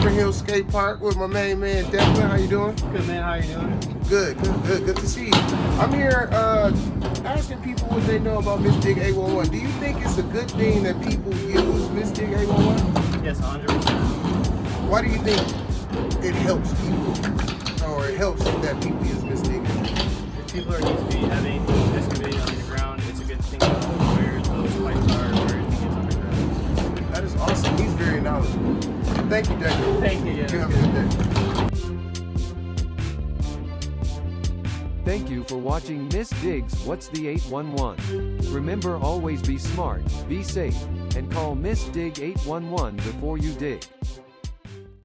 Auburn Hills Skate Park with my main man Declan. How you doing? Good, man. How you doing? Good to see you. I'm here asking people what they know about Miss Dig 811. Do you think it's a good thing that people use Miss Dig 811? Yes, 100%. Why do you think it helps people, or it helps that people use Miss Dig? If people are used to having excavated underground, it's a good thing to know where those pipes are, where everything is underground. That is awesome. He's very knowledgeable. Thank you, Declan. Thank you. Yeah. You have a good day. Thank you for watching Miss Diggs What's the 811. Remember, always be smart, be safe, and call Miss Dig 811 before you dig.